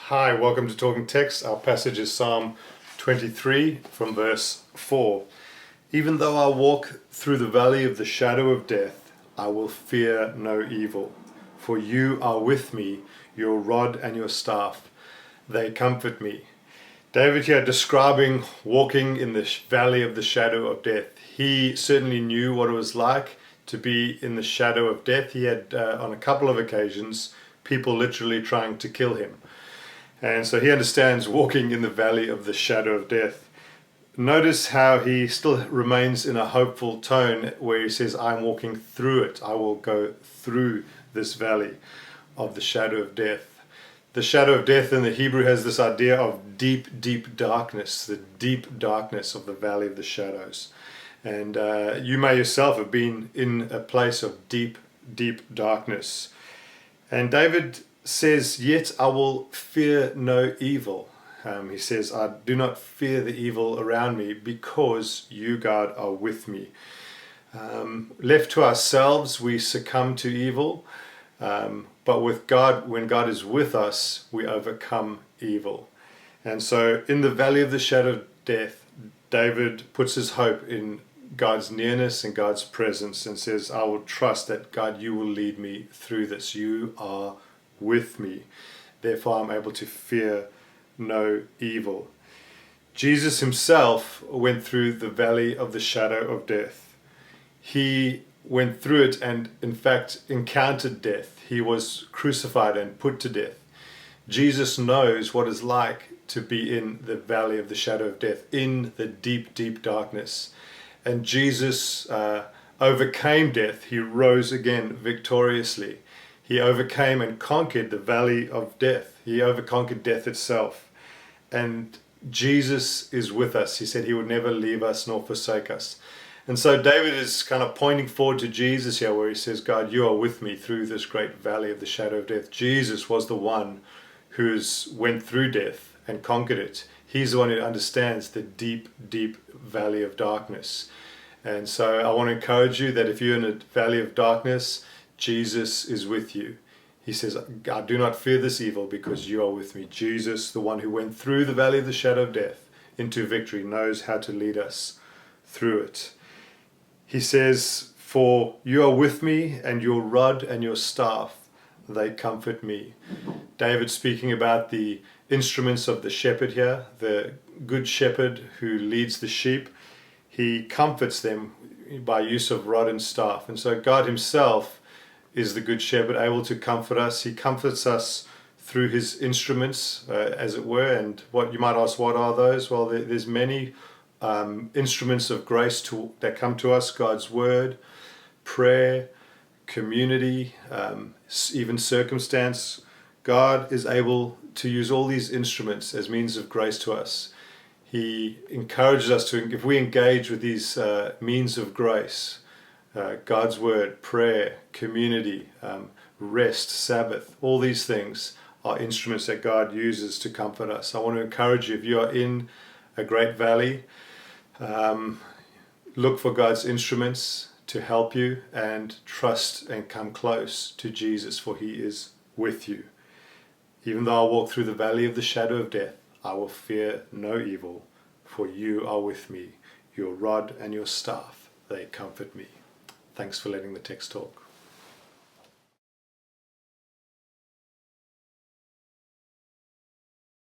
Hi, welcome to Talking Text. Our passage is Psalm 23 from verse 4. Even though I walk through the valley of the shadow of death, I will fear no evil. For you are with me, your rod and your staff, they comfort me. David here describing walking in the valley of the shadow of death. He certainly knew what it was like to be in the shadow of death. He had, on a couple of occasions, people literally trying to kill him. And so he understands walking in the valley of the shadow of death. Notice how he still remains in a hopeful tone where he says, I'm walking through it. I will go through this valley of the shadow of death. The shadow of death in the Hebrew has this idea of deep, deep darkness, the deep darkness of the valley of the shadows. And you may yourself have been in a place of deep, deep darkness. And David says, yet I will fear no evil. He says, I do not fear the evil around me because you, God, are with me. Left to ourselves, we succumb to evil. But with God, when God is with us, we overcome evil. And so in the valley of the shadow of death, David puts his hope in God's nearness and God's presence and says, I will trust that God, you will lead me through this. You are with me. Therefore, I'm able to fear no evil. Jesus himself went through the valley of the shadow of death. He went through it and, in fact, encountered death. He was crucified and put to death. Jesus knows what it's like to be in the valley of the shadow of death, in the deep, deep darkness. And Jesus overcame death. He rose again victoriously. He overcame and conquered the valley of death. He overconquered death itself. And Jesus is with us. He said he would never leave us nor forsake us. And so David is kind of pointing forward to Jesus here where he says, God, you are with me through this great valley of the shadow of death. Jesus was the one who went through death and conquered it. He's the one who understands the deep, deep valley of darkness. And so I want to encourage you that if you're in a valley of darkness, Jesus is with you. He says, I do not fear this evil because you are with me. Jesus, the one who went through the valley of the shadow of death into victory, knows how to lead us through it. He says, for you are with me, and your rod and your staff, they comfort me. David speaking about the instruments of the shepherd here, the good shepherd who leads the sheep. He comforts them by use of rod and staff. And so God himself is the good shepherd, able to comfort us. He comforts us through his instruments, as it were. And what you might ask, what are those? Well, there's many instruments of grace that come to us: God's word, prayer, community, even circumstance. God is able to use all these instruments as means of grace to us. He encourages us to, if we engage with these means of grace, God's word, prayer, community, rest, Sabbath, all these things are instruments that God uses to comfort us. I want to encourage you, if you are in a great valley, look for God's instruments to help you and trust and come close to Jesus, for he is with you. Even though I walk through the valley of the shadow of death, I will fear no evil, for you are with me. Your rod and your staff, they comfort me. Thanks for letting the text talk.